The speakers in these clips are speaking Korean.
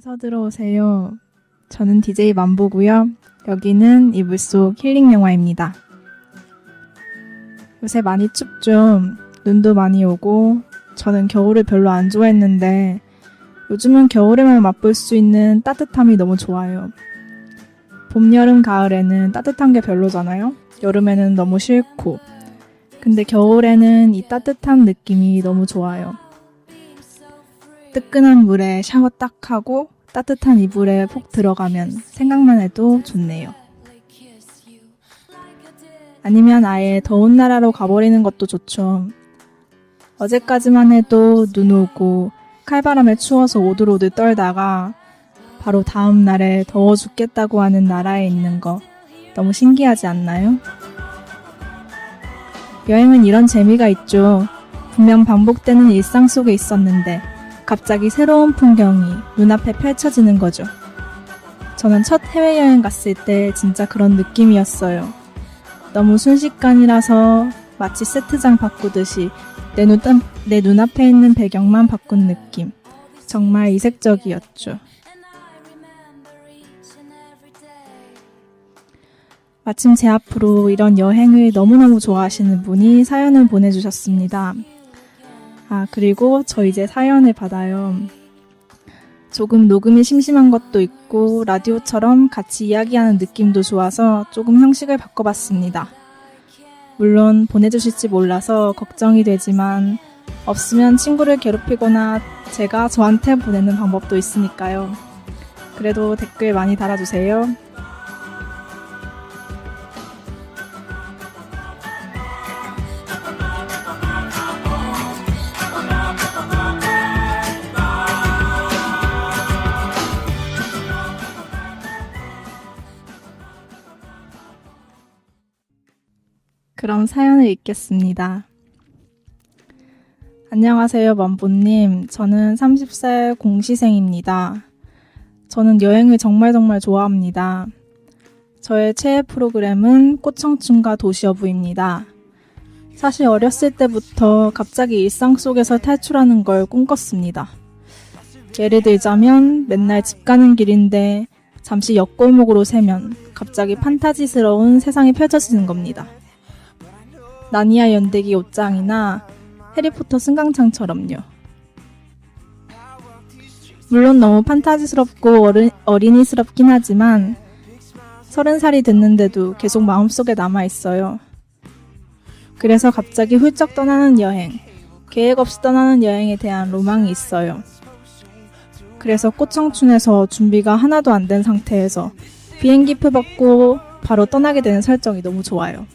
어서 들어오세요. 저는 DJ 만보고요. 여기는 이불 속 힐링 영화입니다. 요새 많이 춥죠. 눈도 많이 오고 저는 겨울을 별로 안 좋아했는데 요즘은 겨울에만 맛볼 수 있는 따뜻함이 너무 좋아요. 봄, 여름, 가을에는 따뜻한 게 별로잖아요. 여름에는 너무 싫고. 근데 겨울에는 이 따뜻한 느낌이 너무 좋아요. 뜨끈한 물에 샤워 딱 하고 따뜻한 이불에 푹 들어가면 생각만 해도 좋네요. 아니면 아예 더운 나라로 가버리는 것도 좋죠. 어제까지만 해도 눈 오고 칼바람에 추워서 오들오들 떨다가 바로 다음 날에 더워 죽겠다고 하는 나라에 있는 거 너무 신기하지 않나요? 여행은 이런 재미가 있죠. 분명 반복되는 일상 속에 있었는데 갑자기 새로운 풍경이 눈앞에 펼쳐지는 거죠. 저는 첫 해외여행 갔을 때 진짜 그런 느낌이었어요. 너무 순식간이라서 마치 세트장 바꾸듯이 내 눈앞에 있는 배경만 바꾼 느낌. 정말 이색적이었죠. 마침 제 앞으로 이런 여행을 너무너무 좋아하시는 분이 사연을 보내주셨습니다. 그리고 저 이제 사연을 받아요. 조금 녹음이 심심한 것도 있고 라디오처럼 같이 이야기하는 느낌도 좋아서 조금 형식을 바꿔봤습니다. 물론 보내주실지 몰라서 걱정이 되지만 없으면 친구를 괴롭히거나 제가 저한테 보내는 방법도 있으니까요. 그래도 댓글 많이 달아주세요. 그럼 사연을 읽겠습니다. 안녕하세요, 만보님. 저는 30살 공시생입니다. 저는 여행을 정말 좋아합니다. 저의 최애 프로그램은 꽃청춘과 도시어부입니다. 사실 어렸을 때부터 갑자기 일상 속에서 탈출하는 걸 꿈꿨습니다. 예를 들자면 맨날 집 가는 길인데 잠시 옆골목으로 새면 갑자기 판타지스러운 세상이 펼쳐지는 겁니다. 나니아 연대기 옷장이나 해리포터 승강장처럼요. 물론 너무 판타지스럽고 어린이스럽긴 하지만 30살이 됐는데도 계속 마음속에 남아있어요. 그래서 갑자기 훌쩍 떠나는 여행, 계획 없이 떠나는 여행에 대한 로망이 있어요. 그래서 꽃청춘에서 준비가 하나도 안 된 상태에서 비행기표 받고 바로 떠나게 되는 설정이 너무 좋아요.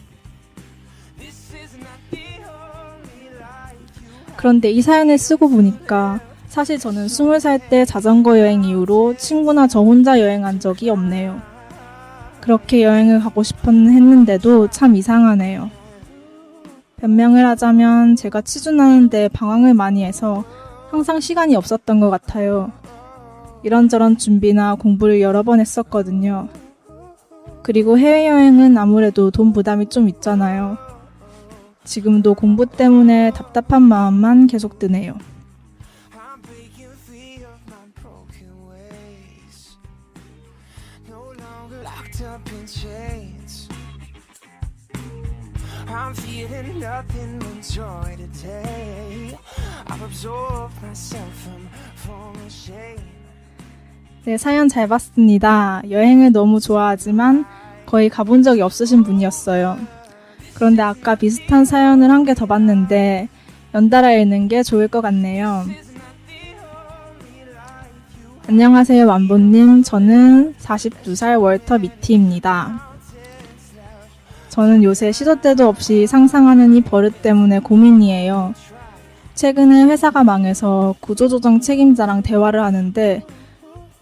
그런데 이 사연을 쓰고 보니까 사실 저는 20살 때 자전거 여행 이후로 친구나 저 혼자 여행한 적이 없네요. 그렇게 여행을 가고 했는데도 참 이상하네요. 변명을 하자면 제가 취준하는데 방황을 많이 해서 항상 시간이 없었던 것 같아요. 이런저런 준비나 공부를 여러 번 했었거든요. 그리고 해외여행은 아무래도 돈 부담이 좀 있잖아요. 지금도 공부 때문에 답답한 마음만 계속 드네요. 네, 사연 잘 봤습니다. 여행을 너무 좋아하지만 거의 가본 적이 없으신 분이었어요. 그런데 아까 비슷한 사연을 한 개 더 봤는데 연달아 읽는 게 좋을 것 같네요. 안녕하세요, 만보님. 저는 42살 월터 미티입니다. 저는 요새 시도 때도 없이 상상하는 이 버릇 때문에 고민이에요. 최근에 회사가 망해서 구조조정 책임자랑 대화를 하는데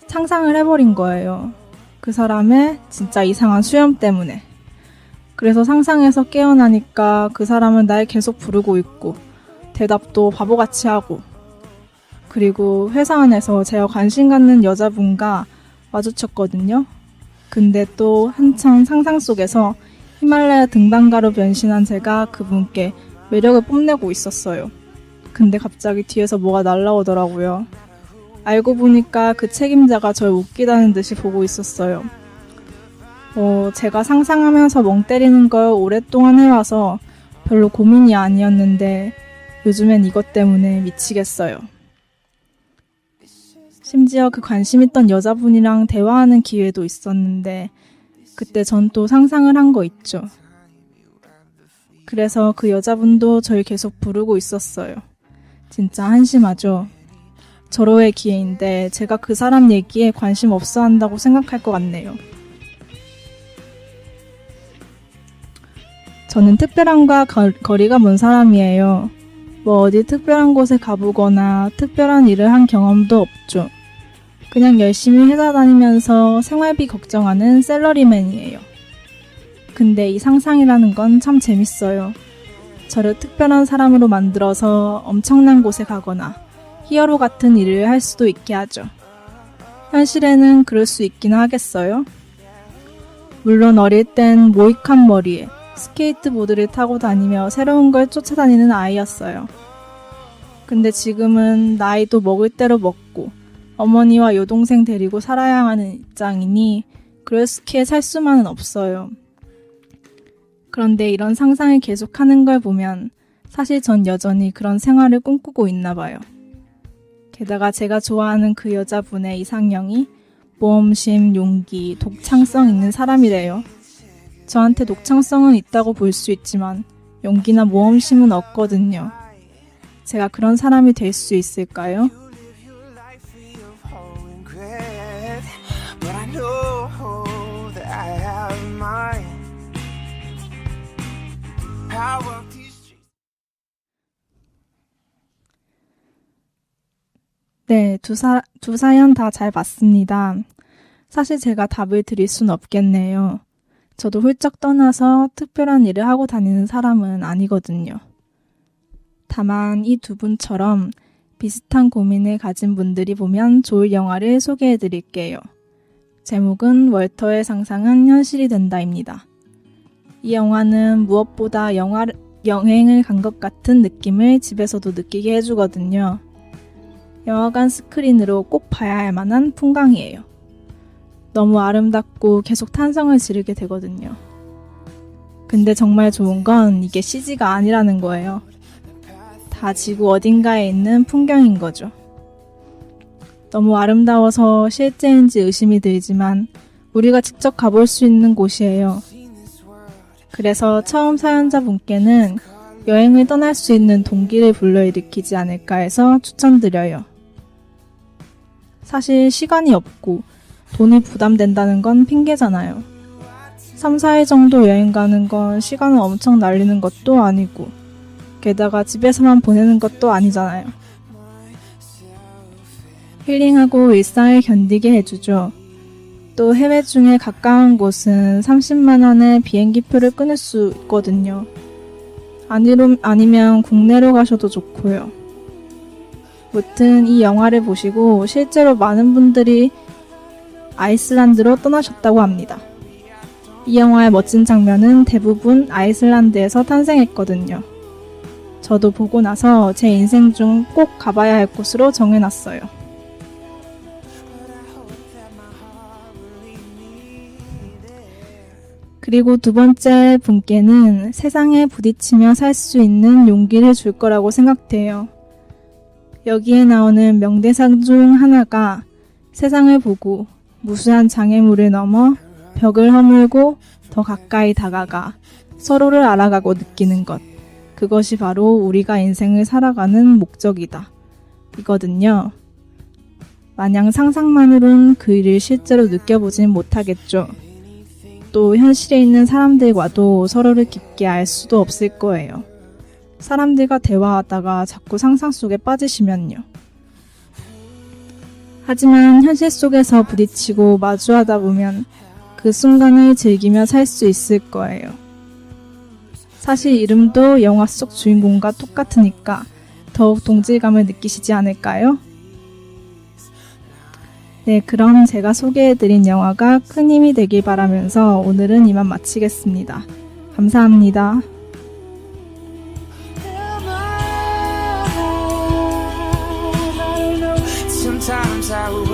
상상을 해버린 거예요. 그 사람의 진짜 이상한 수염 때문에. 그래서 상상해서 깨어나니까 그 사람은 날 계속 부르고 있고 대답도 바보같이 하고 그리고 회사 안에서 제가 관심 갖는 여자분과 마주쳤거든요. 근데 또 한참 상상 속에서 히말라야 등반가로 변신한 제가 그분께 매력을 뽐내고 있었어요. 근데 갑자기 뒤에서 뭐가 날라오더라고요. 알고 보니까 그 책임자가 절 웃기다는 듯이 보고 있었어요. 제가 상상하면서 멍 때리는 걸 오랫동안 해와서 별로 고민이 아니었는데 요즘엔 이것 때문에 미치겠어요. 심지어 그 관심 있던 여자분이랑 대화하는 기회도 있었는데 그때 전 또 상상을 한 거 있죠. 그래서 그 여자분도 절 계속 부르고 있었어요. 진짜 한심하죠. 절호의 기회인데 제가 그 사람 얘기에 관심 없어 한다고 생각할 것 같네요. 저는 특별함과 거리가 먼 사람이에요. 뭐 어디 특별한 곳에 가보거나 특별한 일을 한 경험도 없죠. 그냥 열심히 회사 다니면서 생활비 걱정하는 샐러리맨이에요. 근데 이 상상이라는 건 참 재밌어요. 저를 특별한 사람으로 만들어서 엄청난 곳에 가거나 히어로 같은 일을 할 수도 있게 하죠. 현실에는 그럴 수 있긴 하겠어요? 물론 어릴 땐 모이칸 머리에 스케이트보드를 타고 다니며 새로운 걸 쫓아다니는 아이였어요. 근데 지금은 나이도 먹을 대로 먹고 어머니와 여동생 데리고 살아야 하는 입장이니 그럴스키에 살 수만은 없어요. 그런데 이런 상상을 계속하는 걸 보면 사실 전 여전히 그런 생활을 꿈꾸고 있나 봐요. 게다가 제가 좋아하는 그 여자분의 이상형이 모험심, 용기, 독창성 있는 사람이래요. 저한테 독창성은 있다고 볼 수 있지만 용기나 모험심은 없거든요. 제가 그런 사람이 될 수 있을까요? 네, 두 사연 다 잘 봤습니다. 사실 제가 답을 드릴 순 없겠네요. 저도 훌쩍 떠나서 특별한 일을 하고 다니는 사람은 아니거든요. 다만 이 두 분처럼 비슷한 고민을 가진 분들이 보면 좋을 영화를 소개해 드릴게요. 제목은 월터의 상상은 현실이 된다입니다. 이 영화는 무엇보다 여행을 간 것 같은 느낌을 집에서도 느끼게 해주거든요. 영화관 스크린으로 꼭 봐야 할 만한 풍광이에요. 너무 아름답고 계속 탄성을 지르게 되거든요. 근데 정말 좋은 건 이게 CG가 아니라는 거예요. 다 지구 어딘가에 있는 풍경인 거죠. 너무 아름다워서 실제인지 의심이 들지만 우리가 직접 가볼 수 있는 곳이에요. 그래서 처음 사연자분께는 여행을 떠날 수 있는 동기를 불러일으키지 않을까 해서 추천드려요. 사실 시간이 없고 돈이 부담된다는 건 핑계잖아요. 3, 4일 정도 여행 가는 건 시간을 엄청 날리는 것도 아니고 게다가 집에서만 보내는 것도 아니잖아요. 힐링하고 일상을 견디게 해주죠. 또 해외 중에 가까운 곳은 30만 원에 비행기표를 끊을 수 있거든요. 아니면 국내로 가셔도 좋고요. 무튼 이 영화를 보시고 실제로 많은 분들이 아이슬란드로 떠나셨다고 합니다. 이 영화의 멋진 장면은 대부분 아이슬란드에서 탄생했거든요. 저도 보고 나서 제 인생 중 꼭 가봐야 할 곳으로 정해놨어요. 그리고 두 번째 분께는 세상에 부딪히며 살 수 있는 용기를 줄 거라고 생각돼요. 여기에 나오는 명대사 중 하나가 세상을 보고 무수한 장애물을 넘어 벽을 허물고 더 가까이 다가가 서로를 알아가고 느끼는 것. 그것이 바로 우리가 인생을 살아가는 목적이다. 이거든요. 마냥 상상만으론 그 일을 실제로 느껴보진 못하겠죠. 또 현실에 있는 사람들과도 서로를 깊게 알 수도 없을 거예요. 사람들과 대화하다가 자꾸 상상 속에 빠지시면요. 하지만 현실 속에서 부딪히고 마주하다 보면 그 순간을 즐기며 살 수 있을 거예요. 사실 이름도 영화 속 주인공과 똑같으니까 더욱 동질감을 느끼시지 않을까요? 네, 그럼 제가 소개해드린 영화가 큰 힘이 되길 바라면서 오늘은 이만 마치겠습니다. 감사합니다. Sometimes 좌우